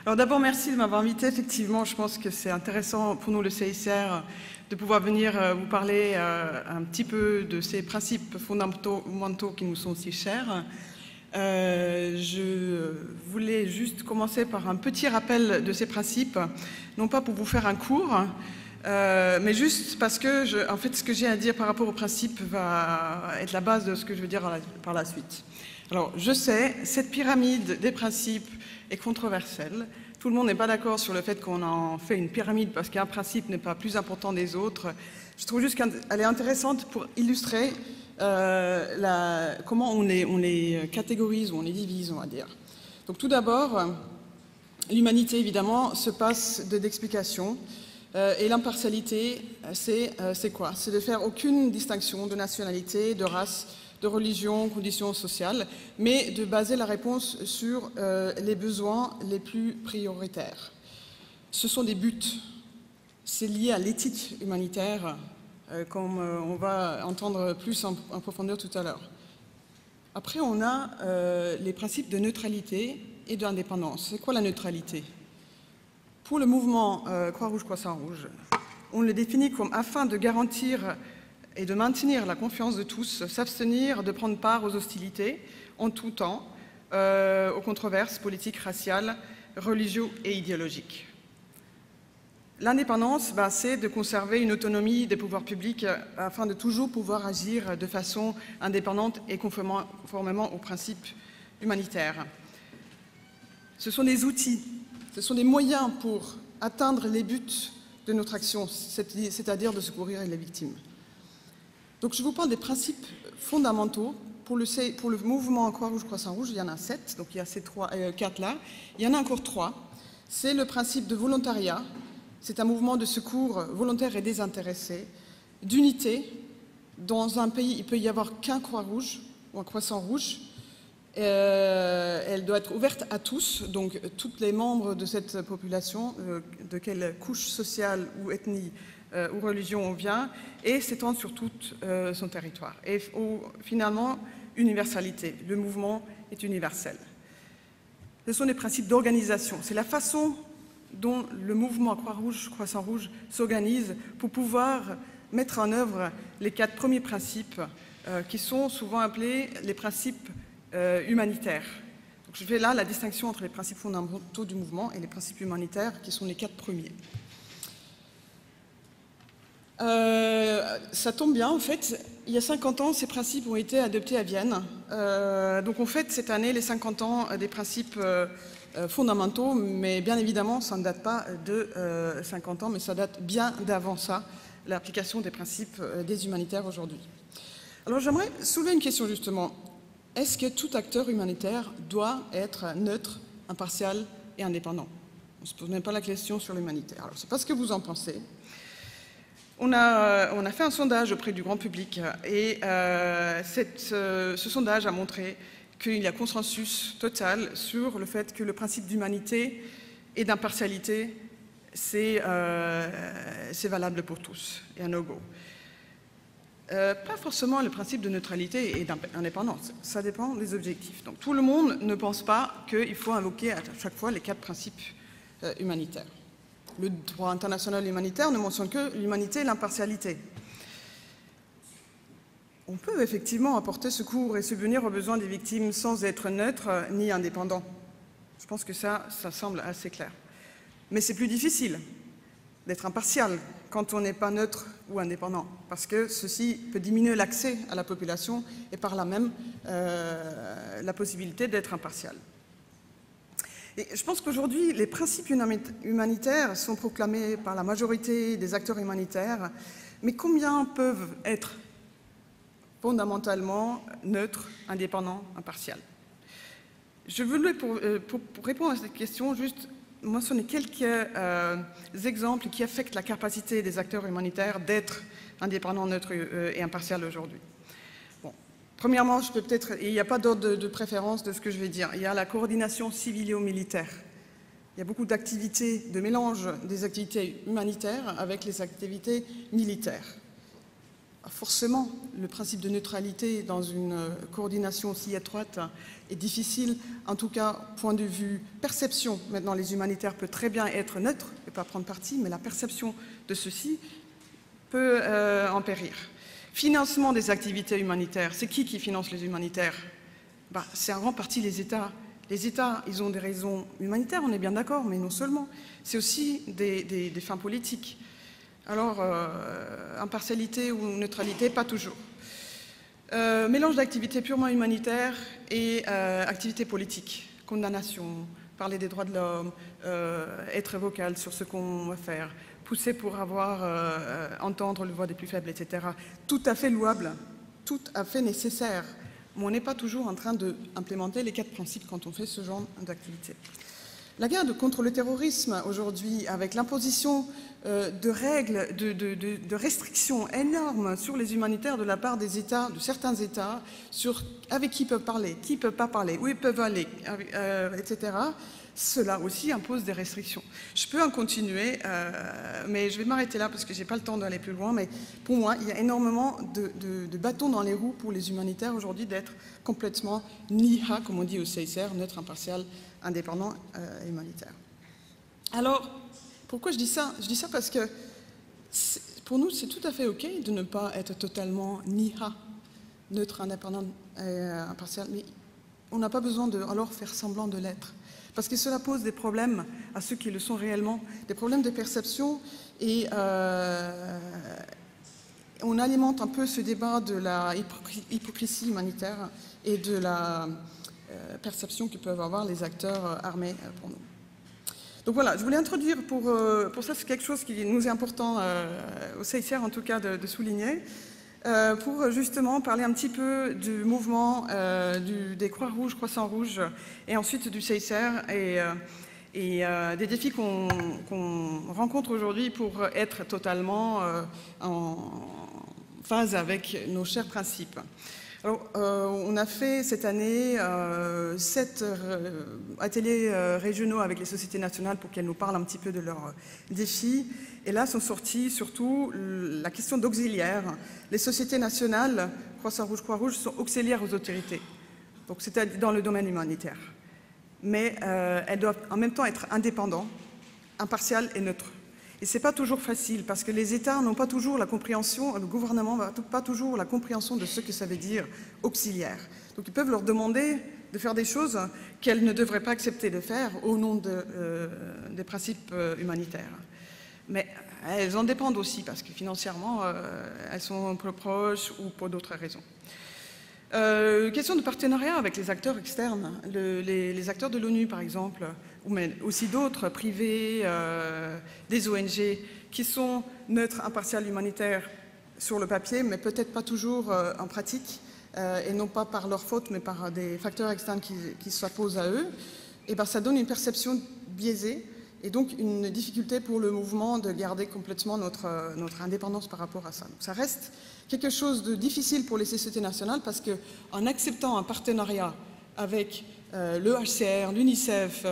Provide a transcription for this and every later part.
Alors d'abord, merci de m'avoir invité. Effectivement, je pense que c'est intéressant pour nous, le CICR, de pouvoir venir vous parler un petit peu de ces principes fondamentaux qui nous sont si chers. Je voulais juste commencer par un petit rappel de ces principes, non pas pour vous faire un cours, mais juste parce que, en fait, ce que j'ai à dire par rapport aux principes va être la base de ce que je veux dire par la suite. Alors, je sais, cette pyramide des principes est controversielle. Tout le monde n'est pas d'accord sur le fait qu'on en fait une pyramide parce qu'un principe n'est pas plus important des autres. Je trouve juste qu'elle est intéressante pour illustrer comment on les catégorise ou on les divise, on va dire. Donc tout d'abord, l'humanité, évidemment, se passe d'explications. Et l'impartialité, c'est quoi? C'est de faire aucune distinction de nationalité, de race, de religion, conditions sociales, mais de baser la réponse sur les besoins les plus prioritaires. Ce sont des buts. C'est lié à l'éthique humanitaire, comme on va entendre plus en profondeur tout à l'heure. Après, on a les principes de neutralité et d'indépendance. C'est quoi la neutralité? Pour le mouvement Croix-Rouge-Croissant-Rouge, on le définit comme afin de garantir et de maintenir la confiance de tous, s'abstenir de prendre part aux hostilités en tout temps, aux controverses politiques, raciales, religieuses et idéologiques. L'indépendance, c'est de conserver une autonomie des pouvoirs publics afin de toujours pouvoir agir de façon indépendante et conformément aux principes humanitaires. Ce sont des outils, ce sont des moyens pour atteindre les buts de notre action, c'est-à-dire de secourir les victimes. Donc je vous parle des principes fondamentaux. Pour le mouvement Croix-Rouge-Croissant-Rouge, il y en a 7, donc il y a ces 4 là. Il y en a encore 3. C'est le principe de volontariat. C'est un mouvement de secours volontaire et désintéressé, d'unité. Dans un pays, il peut y avoir qu'un Croix-Rouge ou un Croissant-Rouge. Elle doit être ouverte à tous, donc tous les membres de cette population, de quelle couche sociale ou ethnie ou religion on vient, et s'étendre sur tout son territoire. Et finalement, universalité. Le mouvement est universel. Ce sont des principes d'organisation. C'est la façon dont le mouvement Croix-Rouge, Croissant-Rouge s'organise pour pouvoir mettre en œuvre les 4 premiers principes qui sont souvent appelés les principes humanitaires. Donc je fais là la distinction entre les principes fondamentaux du mouvement et les principes humanitaires qui sont les 4 premiers. Ça tombe bien, en fait, il y a 50 ans, ces principes ont été adoptés à Vienne. Donc on fête cette année les 50 ans des principes fondamentaux, mais bien évidemment, ça ne date pas de 50 ans, mais ça date bien d'avant ça, l'application des principes des humanitaires aujourd'hui. Alors j'aimerais soulever une question justement. Est-ce que tout acteur humanitaire doit être neutre, impartial et indépendant? On ne se pose même pas la question sur l'humanitaire. Alors je ne sais pas ce que vous en pensez. On a fait un sondage auprès du grand public et ce sondage a montré qu'il y a consensus total sur le fait que le principe d'humanité et d'impartialité, c'est valable pour tous et un no-go. Pas forcément le principe de neutralité et d'indépendance, ça dépend des objectifs. Donc tout le monde ne pense pas qu'il faut invoquer à chaque fois les 4 principes humanitaires. Le droit international humanitaire ne mentionne que l'humanité et l'impartialité. On peut effectivement apporter secours et subvenir aux besoins des victimes sans être neutre ni indépendant. Je pense que ça semble assez clair. Mais c'est plus difficile d'être impartial quand on n'est pas neutre ou indépendant, parce que ceci peut diminuer l'accès à la population et par là même la possibilité d'être impartial. Et je pense qu'aujourd'hui, les principes humanitaires sont proclamés par la majorité des acteurs humanitaires, mais combien peuvent être fondamentalement neutres, indépendants, impartials? Je voulais, pour répondre à cette question, juste mentionner quelques exemples qui affectent la capacité des acteurs humanitaires d'être indépendants, neutres et impartials aujourd'hui. Bon. Premièrement, il n'y a pas d'ordre de préférence de ce que je vais dire. Il y a la coordination civilo-militaire. Il y a beaucoup d'activités, de mélange des activités humanitaires avec les activités militaires. forcément, le principe de neutralité dans une coordination aussi étroite est difficile. En tout cas, point de vue perception, maintenant les humanitaires peuvent très bien être neutres et pas prendre parti, mais la perception de ceci peut en périr. Financement des activités humanitaires. C'est qui finance les humanitaires? C'est en grande partie les États. Les États, ils ont des raisons humanitaires, on est bien d'accord, mais non seulement. C'est aussi des fins politiques. Alors, impartialité ou neutralité, pas toujours. Mélange d'activités purement humanitaires et activités politiques. Condamnation, parler des droits de l'homme, être vocal sur ce qu'on va faire, pousser pour entendre le voix des plus faibles, etc. Tout à fait louable, tout à fait nécessaire. Mais on n'est pas toujours en train d'implémenter les 4 principes quand on fait ce genre d'activité. La guerre contre le terrorisme aujourd'hui, avec l'imposition de règles, de restrictions énormes sur les humanitaires de la part des États, de certains États, sur avec qui ils peuvent parler, qui ne peuvent pas parler, où ils peuvent aller, etc., cela aussi impose des restrictions. Je peux en continuer, mais je vais m'arrêter là parce que je n'ai pas le temps d'aller plus loin. Mais pour moi, il y a énormément de bâtons dans les roues pour les humanitaires aujourd'hui d'être complètement NIHA, comme on dit au CICR, neutre, impartial, indépendant et humanitaire. Alors, pourquoi je dis ça? Je dis ça parce que pour nous, c'est tout à fait OK de ne pas être totalement NIHA, neutre, indépendant et impartial, mais on n'a pas besoin de alors faire semblant de l'être. Parce que cela pose des problèmes à ceux qui le sont réellement, des problèmes de perception, et on alimente un peu ce débat de la hypocrisie humanitaire et de la perception que peuvent avoir les acteurs armés pour nous. Donc voilà, je voulais introduire pour ça, c'est quelque chose qui nous est important au CICR en tout cas de souligner, pour justement parler un petit peu du mouvement des Croix-Rouges, Croissants-Rouges et ensuite du CICR et des défis qu'on rencontre aujourd'hui pour être totalement en phase avec nos chers principes. Alors, on a fait cette année 7 ateliers régionaux avec les sociétés nationales pour qu'elles nous parlent un petit peu de leurs défis. Et là sont sortis surtout la question d'auxiliaires. Les sociétés nationales, Croissant-Rouge, Croix-Rouge, sont auxiliaires aux autorités. Donc c'est dans le domaine humanitaire. Mais elles doivent en même temps être indépendantes, impartiales et neutres. Et ce n'est pas toujours facile parce que les États n'ont pas toujours la compréhension, le gouvernement n'a pas toujours la compréhension de ce que ça veut dire auxiliaire. Donc ils peuvent leur demander de faire des choses qu'elles ne devraient pas accepter de faire au nom des principes humanitaires. Mais elles en dépendent aussi parce que financièrement, elles sont peu proches ou pour d'autres raisons. Question de partenariat avec les acteurs externes, les acteurs de l'ONU par exemple, mais aussi d'autres, privés, des ONG, qui sont neutres, impartiales, humanitaires sur le papier, mais peut-être pas toujours en pratique, et non pas par leur faute, mais par des facteurs externes qui s'opposent à eux, et ben, ça donne une perception biaisée, et donc une difficulté pour le mouvement de garder complètement notre indépendance par rapport à ça. Donc ça reste quelque chose de difficile pour les sociétés nationales parce qu'en acceptant un partenariat avec le HCR, l'UNICEF,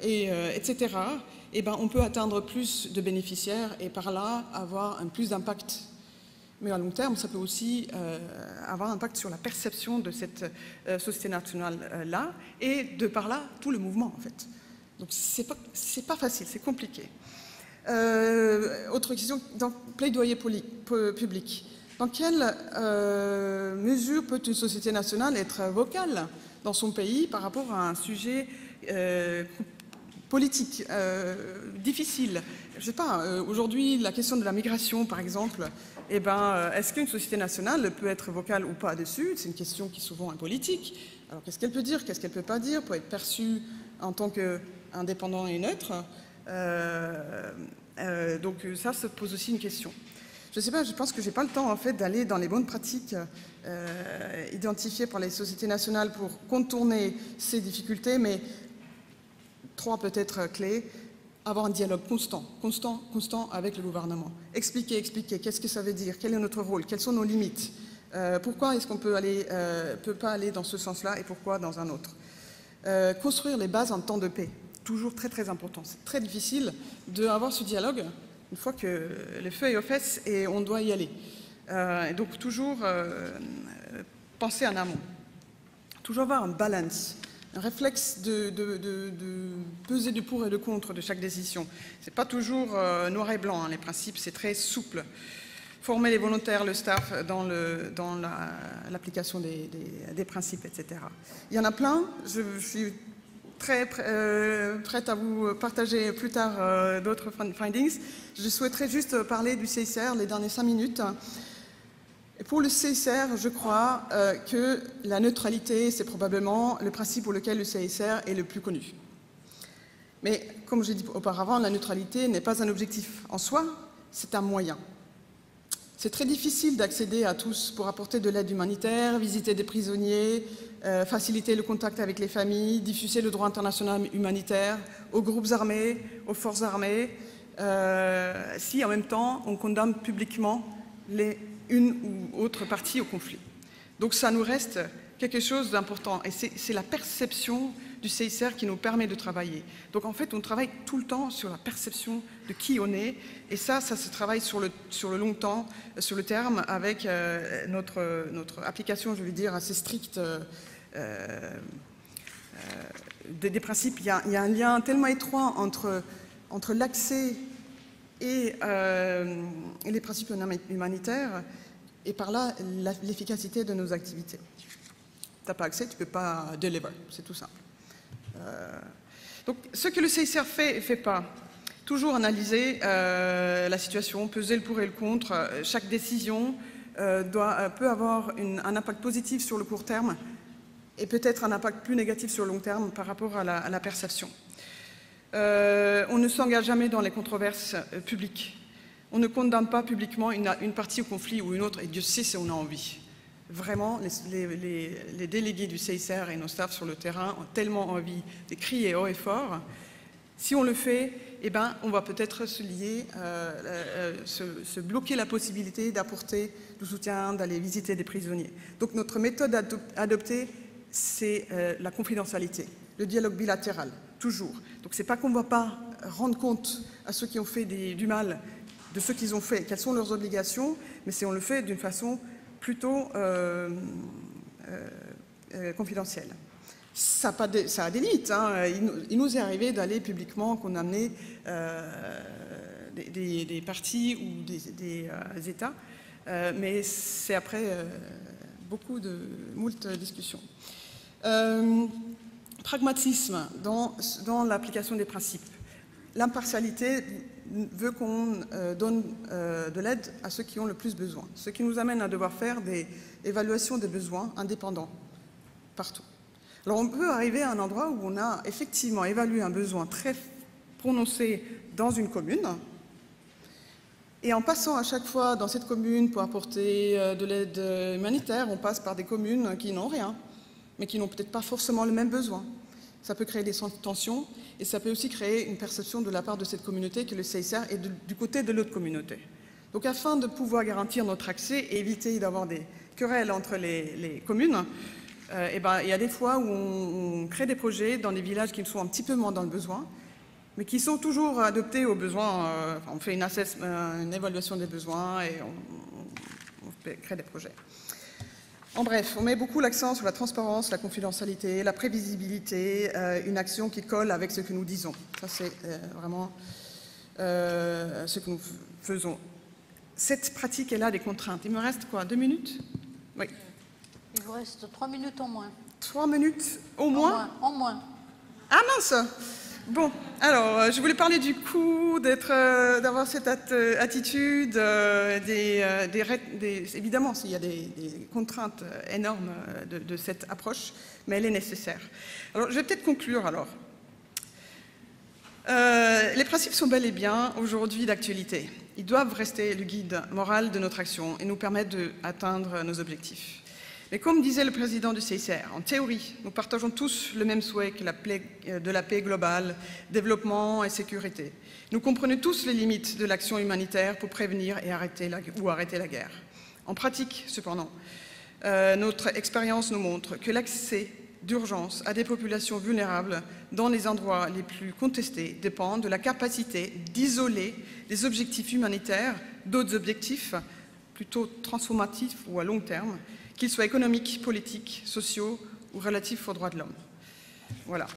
etc., eh ben, on peut atteindre plus de bénéficiaires et par là avoir plus d'impact. Mais à long terme, ça peut aussi avoir un impact sur la perception de cette société nationale-là et de par là, tout le mouvement en fait. Donc c'est pas facile, c'est compliqué. Autre question, dans plaidoyer public. Dans quelle mesure peut une société nationale être vocale dans son pays par rapport à un sujet politique difficile? Je ne sais pas, aujourd'hui, la question de la migration, par exemple, eh ben, est-ce qu'une société nationale peut être vocale ou pas dessus? C'est une question qui souvent est politique. Alors qu'est-ce qu'elle peut dire, qu'est-ce qu'elle ne peut pas dire pour être perçue en tant qu'indépendant et neutre? Donc ça se pose aussi une question. Je ne sais pas, je pense que je n'ai pas le temps en fait d'aller dans les bonnes pratiques identifiées par les sociétés nationales pour contourner ces difficultés, mais 3 peut-être clés. Avoir un dialogue constant avec le gouvernement. Expliquer, qu'est-ce que ça veut dire, quel est notre rôle, quelles sont nos limites, pourquoi est-ce qu'on peut pas aller dans ce sens-là et pourquoi dans un autre. Construire les bases en temps de paix. Toujours très très important. C'est très difficile d'avoir ce dialogue une fois que le feu est aux fesses et on doit y aller. Et donc toujours penser en amont. Toujours avoir un balance, un réflexe de peser du pour et du contre de chaque décision. Ce n'est pas toujours noir et blanc, hein, les principes, c'est très souple. Former les volontaires, le staff dans l'application des principes, etc. Il y en a plein, je suis très prête à vous partager plus tard d'autres findings. Je souhaiterais juste parler du CICR les dernières 5 minutes. Et pour le CICR, je crois que la neutralité, c'est probablement le principe pour lequel le CICR est le plus connu. Mais comme j'ai dit auparavant, la neutralité n'est pas un objectif en soi, c'est un moyen. C'est très difficile d'accéder à tous pour apporter de l'aide humanitaire, visiter des prisonniers, faciliter le contact avec les familles, diffuser le droit international humanitaire aux groupes armés, aux forces armées, si en même temps on condamne publiquement une ou autre partie au conflit. Donc ça nous reste quelque chose d'important et c'est la perception du CICR qui nous permet de travailler. Donc en fait on travaille tout le temps sur la perception de qui on est et ça se travaille sur le long temps, sur le terme avec notre application, je veux dire, assez stricte des principes. Il y a un lien tellement étroit entre l'accès et les principes humanitaires, et par là, l'efficacité de nos activités. Tu n'as pas accès, tu ne peux pas deliver, c'est tout simple. Donc, ce que le CICR fait et ne fait pas, toujours analyser la situation, peser le pour et le contre. Chaque décision peut avoir un impact positif sur le court terme et peut-être un impact plus négatif sur le long terme par rapport à la perception. On ne s'engage jamais dans les controverses publiques. On ne condamne pas publiquement une partie au conflit ou une autre, et Dieu sait si on a envie. Vraiment, les délégués du CICR et nos staffs sur le terrain ont tellement envie de crier haut et fort. Si on le fait, eh ben, on va peut-être se lier, se bloquer la possibilité d'apporter du soutien, d'aller visiter des prisonniers. Donc notre méthode adoptée, c'est la confidentialité, le dialogue bilatéral. Toujours. Donc c'est pas qu'on ne va pas rendre compte à ceux qui ont fait du mal de ce qu'ils ont fait, quelles sont leurs obligations, mais c'est on le fait d'une façon plutôt confidentielle. Ça a des limites. Hein. Il nous est arrivé d'aller publiquement condamner des partis ou des États, mais c'est après moult discussions. Pragmatisme dans l'application des principes. L'impartialité veut qu'on donne de l'aide à ceux qui ont le plus besoin, ce qui nous amène à devoir faire des évaluations des besoins indépendants partout. Alors on peut arriver à un endroit où on a effectivement évalué un besoin très prononcé dans une commune, et en passant à chaque fois dans cette commune pour apporter de l'aide humanitaire, on passe par des communes qui n'ont rien, mais qui n'ont peut-être pas forcément le même besoin. Ça peut créer des tensions et ça peut aussi créer une perception de la part de cette communauté que le CICR est du côté de l'autre communauté. Donc afin de pouvoir garantir notre accès et éviter d'avoir des querelles entre les communes, il y a des fois où on crée des projets dans des villages qui sont un petit peu moins dans le besoin, mais qui sont toujours adaptés aux besoins. On fait une évaluation des besoins et on crée des projets. En bref, on met beaucoup l'accent sur la transparence, la confidentialité, la prévisibilité, une action qui colle avec ce que nous disons. Ça, c'est vraiment ce que nous faisons. Cette pratique est là des contraintes. Il me reste quoi, 2 minutes? Oui. Il vous reste 3 minutes en moins. 3 minutes au moins? En moins. Ah mince! Bon, alors, je voulais parler du coup d'avoir cette attitude, évidemment, il y a des contraintes énormes de cette approche, mais elle est nécessaire. Alors, je vais peut-être conclure alors. Les principes sont bel et bien aujourd'hui d'actualité. Ils doivent rester le guide moral de notre action et nous permettre d'atteindre nos objectifs. Mais comme disait le président du CICR, en théorie, nous partageons tous le même souhait de la paix globale, développement et sécurité. Nous comprenons tous les limites de l'action humanitaire pour prévenir et arrêter la guerre. En pratique, cependant, notre expérience nous montre que l'accès d'urgence à des populations vulnérables dans les endroits les plus contestés dépendent de la capacité d'isoler des objectifs humanitaires d'autres objectifs plutôt transformatifs ou à long terme, qu'ils soient économiques, politiques, sociaux ou relatifs aux droits de l'homme. Voilà.